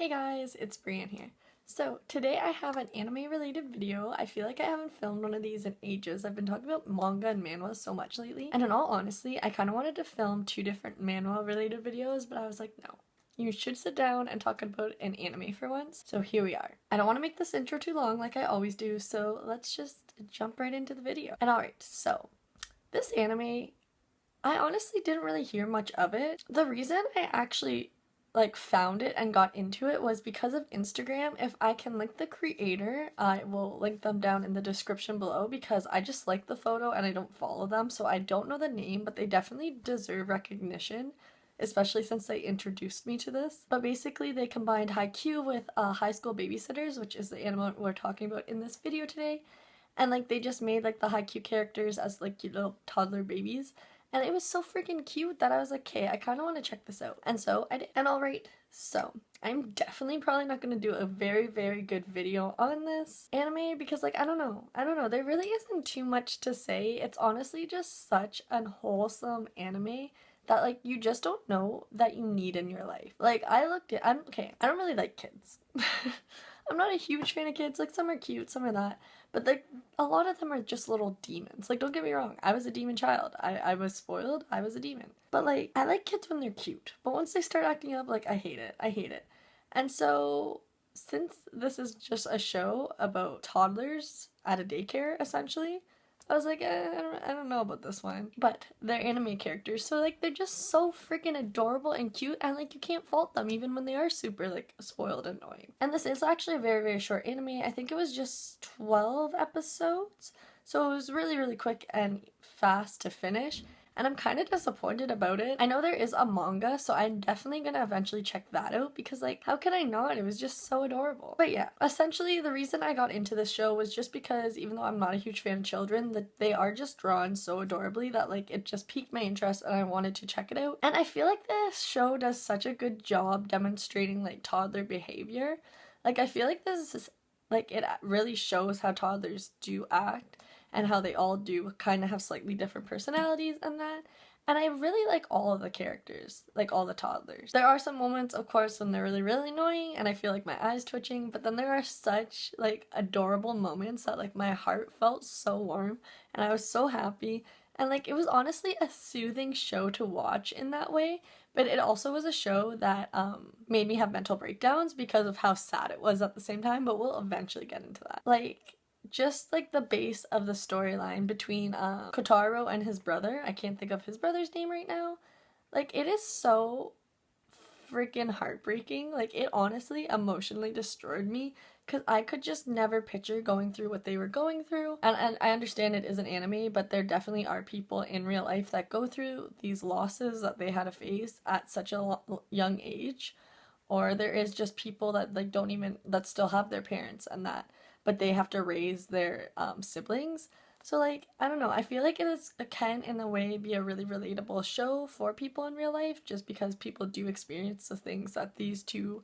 Hey guys, it's Brienne here. So today I have an anime related video. I feel like I haven't filmed one of these in ages. I've been talking about manga and manhwa so much lately. And in all honesty, I kind of wanted to film two different manhwa related videos, but I was like, no. You should sit down and talk about an anime for once. So here we are. I don't want to make this intro too long like I always do, so let's just jump right into the video. And alright, so this anime, I honestly didn't really hear much of it. The reason I actually found it and got into it was because of Instagram. If I can link the creator, I will link them down in the description below because I just like the photo and I don't follow them, so I don't know the name, but they definitely deserve recognition, especially since they introduced me to this. But basically they combined Haikyuu with High School Babysitters, which is the anime we're talking about in this video today, and they just made the Haikyuu characters as cute little toddler babies. And it was so freaking cute that I was like, okay, I kind of want to check this out. And so I did. And alright, so I'm definitely probably not going to do a very, very good video on this anime because I don't know. There really isn't too much to say. It's honestly just such an wholesome anime that you just don't know that you need in your life. I don't really like kids. I'm not a huge fan of kids. Some are cute, some are not. But a lot of them are just little demons. Don't get me wrong, I was a demon child. I was spoiled, I was a demon. But I like kids when they're cute. But once they start acting up, I hate it. I hate it. And so, since this is just a show about toddlers at a daycare, essentially, I was like, I don't know about this one. But they're anime characters, so they're just so freaking adorable and cute, and you can't fault them even when they are super spoiled and annoying. And this is actually a very, very short anime. I think it was just 12 episodes, so it was really, really quick and fast to finish. And I'm kind of disappointed about it. I know there is a manga, so I'm definitely gonna eventually check that out because how could I not? It was just so adorable. But yeah, essentially the reason I got into this show was just because even though I'm not a huge fan of children, that they are just drawn so adorably that it just piqued my interest and I wanted to check it out. And I feel like this show does such a good job demonstrating toddler behavior. I feel like this is it really shows how toddlers do act and how they all do kind of have slightly different personalities and that. And I really like all of the characters, all the toddlers. There are some moments, of course, when they're really, really annoying and I feel my eyes twitching, but then there are such adorable moments that my heart felt so warm and I was so happy. And it was honestly a soothing show to watch in that way, but it also was a show that made me have mental breakdowns because of how sad it was at the same time, but we'll eventually get into that. Just the base of the storyline between Kotaro and his brother, I can't think of his brother's name right now, it is so freaking heartbreaking. It honestly emotionally destroyed me because I could just never picture going through what they were going through. And I understand it is an anime, but there definitely are people in real life that go through these losses that they had to face at such a young age. Or there is just people that that still have their parents and that, but they have to raise their siblings. So I don't know, I feel it can in a way be a really relatable show for people in real life just because people do experience the things that these two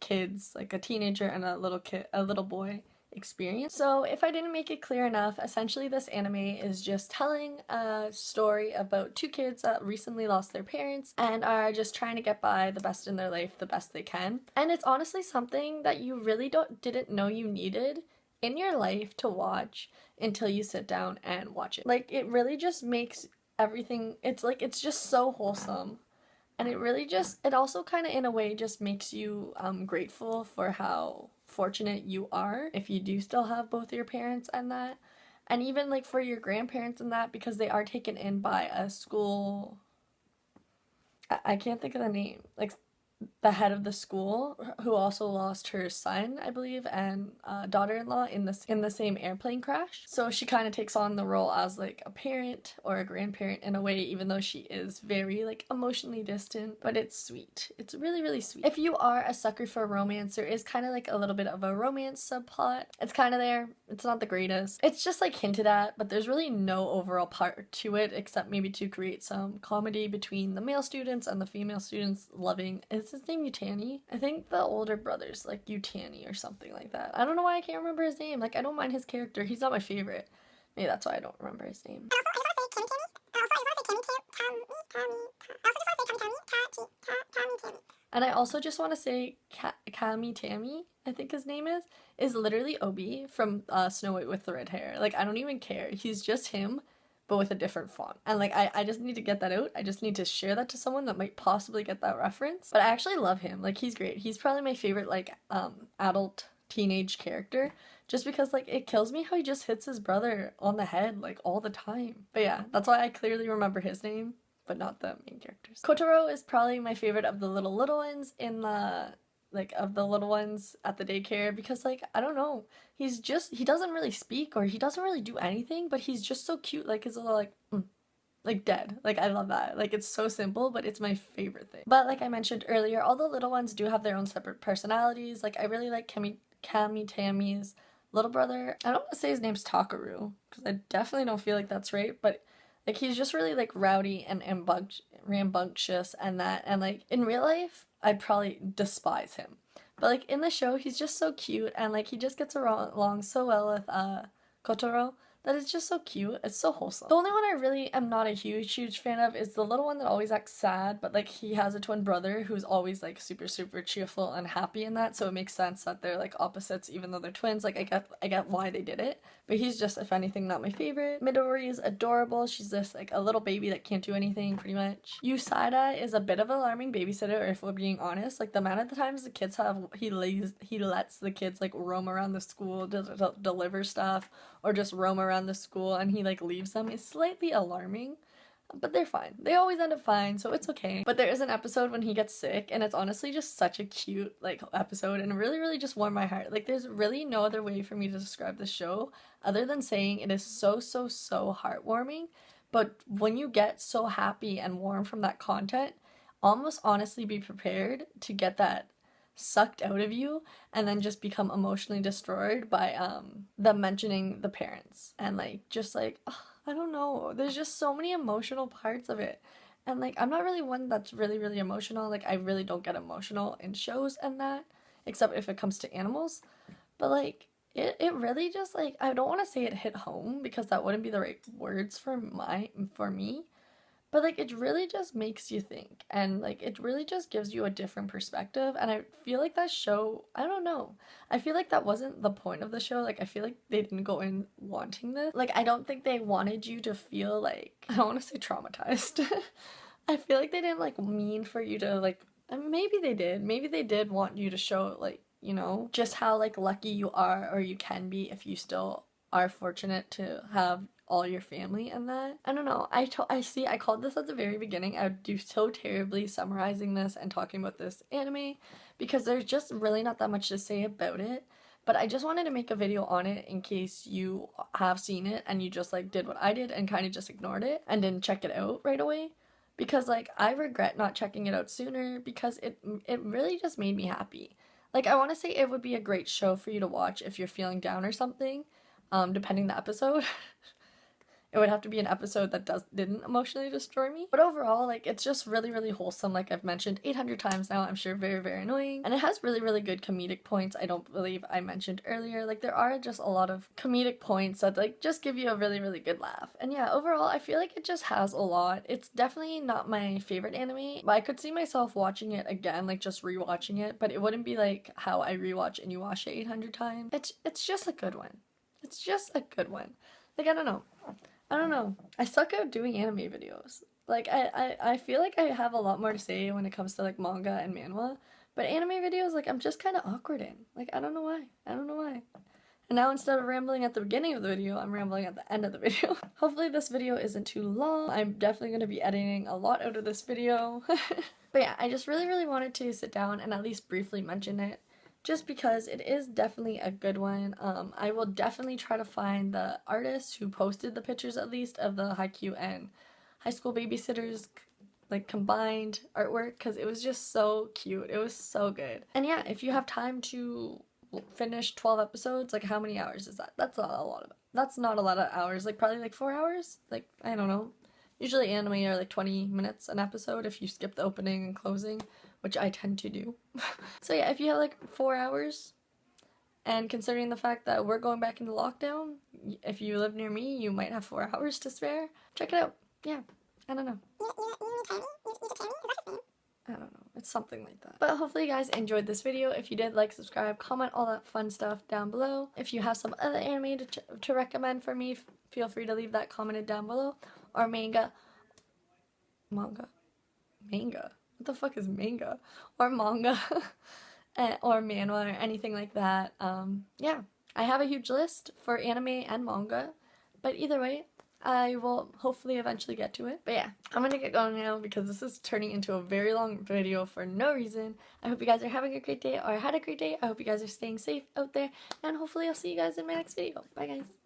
kids, a teenager and a little boy, experience. So if I didn't make it clear enough, essentially this anime is just telling a story about two kids that recently lost their parents and are just trying to get by the best in their life the best they can. And it's honestly something that you really didn't know you needed in your life to watch until you sit down and watch it. It really just makes everything, it's just so wholesome. And it also kind of in a way just makes you grateful for how fortunate you are if you do still have both your parents and that. And even for your grandparents and that, because they are taken in by a school, I can't think of the name, the head of the school, who also lost her son, I believe, and daughter-in-law in the same airplane crash. So she kind of takes on the role as a parent or a grandparent in a way, even though she is very emotionally distant. But it's sweet. It's really, really sweet. If you are a sucker for romance, there is kind of a little bit of a romance subplot. It's kind of there. It's not the greatest. It's just hinted at, but there's really no overall part to it except maybe to create some comedy between the male students and the female students loving. Is his name Yutani? I think the older brother's Yutani or something like that. I don't know why I can't remember his name. I don't mind his character. He's not my favorite. Maybe that's why I don't remember his name. I just want to say Tammy. I also just want to say Tammy. And I also just want to say Kami Tammy, I think his name is literally Obi from Snow White with the red hair. Like, I don't even care. He's just him, but with a different font. And like, I just need to get that out. I just need to share that to someone that might possibly get that reference. But I actually love him. Like, he's great. He's probably my favorite, like, adult teenage character, just because like it kills me how he just hits his brother on the head like all the time. But yeah, that's why I clearly remember his name, but not the main characters. Kotaro is probably my favorite of the little ones in the of the little ones at the daycare, because like, I don't know, he doesn't really speak or he doesn't really do anything, but he's just so cute. Like his little like dead. Like, I love that. Like, it's so simple, but it's my favorite thing. But like I mentioned earlier, all the little ones do have their own separate personalities. Like, I really like Kami Tammy's little brother. I don't want to say his name's Takaru, because I definitely don't feel like that's right, but like, he's just really like rowdy and rambunctious and that, and like in real life I'd probably despise him, but like in the show he's just so cute, and like he just gets along so well with Kotaro, that is just so cute. It's so wholesome. The only one I really am not a huge fan of is the little one that always acts sad, but like he has a twin brother who's always like super cheerful and happy in that, so it makes sense that they're like opposites even though they're twins. Like, I get why they did it, but he's just, if anything, not my favorite. Midori is adorable. She's just like a little baby that can't do anything pretty much. Yusada is a bit of an alarming babysitter, if we're being honest. Like, the amount of the times the kids have, he lets the kids like roam around the school to deliver stuff, or just roam around the school, and he like leaves them, is slightly alarming, but they're fine. They always end up fine, so it's okay. But there is an episode when he gets sick, and it's honestly just such a cute like episode, and really just warmed my heart. Like, there's really no other way for me to describe the show other than saying it is so heartwarming. But when you get so happy and warm from that content, almost honestly be prepared to get that sucked out of you and then just become emotionally destroyed by them mentioning the parents, and like, just like, I don't know, there's just so many emotional parts of it, and like, I'm not really one that's really emotional. Like, I really don't get emotional in shows and that, except if it comes to animals, but like, it really just like, I don't want to say it hit home, because that wouldn't be the right words for me. But like, it really just makes you think, and like, it really just gives you a different perspective, and I feel like that show, I don't know, I feel like that wasn't the point of the show. Like, I feel like they didn't go in wanting this. Like, I don't think they wanted you to feel like, I don't want to say traumatized. I feel like they didn't like mean for you to like, maybe they did want you to show like, you know, just how like lucky you are, or you can be, if you still are fortunate to have all your family and that. I don't know. I called this at the very beginning. I would do so terribly summarizing this and talking about this anime, because there's just really not that much to say about it. But I just wanted to make a video on it in case you have seen it and you just like did what I did and kind of just ignored it and didn't check it out right away. Because like, I regret not checking it out sooner, because it really just made me happy. Like, I want to say it would be a great show for you to watch if you're feeling down or something, depending the episode. It would have to be an episode that didn't emotionally destroy me. But overall, like, it's just really wholesome. Like I've mentioned 800 times now, I'm sure very annoying. And it has really good comedic points I don't believe I mentioned earlier. Like, there are just a lot of comedic points that like just give you a really good laugh. And yeah, overall, I feel like it just has a lot. It's definitely not my favorite anime, but I could see myself watching it again, like just rewatching it, but it wouldn't be like how I rewatch Inuyasha 800 times. It's just a good one. It's just a good one. Like, I don't know. I suck at doing anime videos. Like, I feel like I have a lot more to say when it comes to like manga and manhwa, but anime videos, like, I'm just kind of awkward in. Like, I don't know why. And now, instead of rambling at the beginning of the video, I'm rambling at the end of the video. Hopefully this video isn't too long. I'm definitely going to be editing a lot out of this video. But yeah, I just really wanted to sit down and at least briefly mention it, just because it is definitely a good one. I will definitely try to find the artist who posted the pictures, at least, of the Haikyuu and High School Babysitters like combined artwork, because it was just so cute. It was so good. And yeah, if you have time to finish 12 episodes, like, how many hours is that? That's not a lot of hours. Like, probably like 4 hours? Like, I don't know. Usually anime are like 20 minutes an episode if you skip the opening and closing, which I tend to do. So yeah, if you have like 4 hours, and considering the fact that we're going back into lockdown, if you live near me, you might have 4 hours to spare. Check it out. Yeah, I don't know. I don't know. It's something like that. But hopefully you guys enjoyed this video. If you did, like, subscribe, comment, all that fun stuff down below. If you have some other anime to recommend for me, feel free to leave that commented down below. Or manga. What the fuck is manga? Or manga. Or manhwa or anything like that. Yeah. I have a huge list for anime and manga. But either way, I will hopefully eventually get to it. But yeah, I'm gonna get going now because this is turning into a very long video for no reason. I hope you guys are having a great day or had a great day. I hope you guys are staying safe out there. And hopefully I'll see you guys in my next video. Bye guys.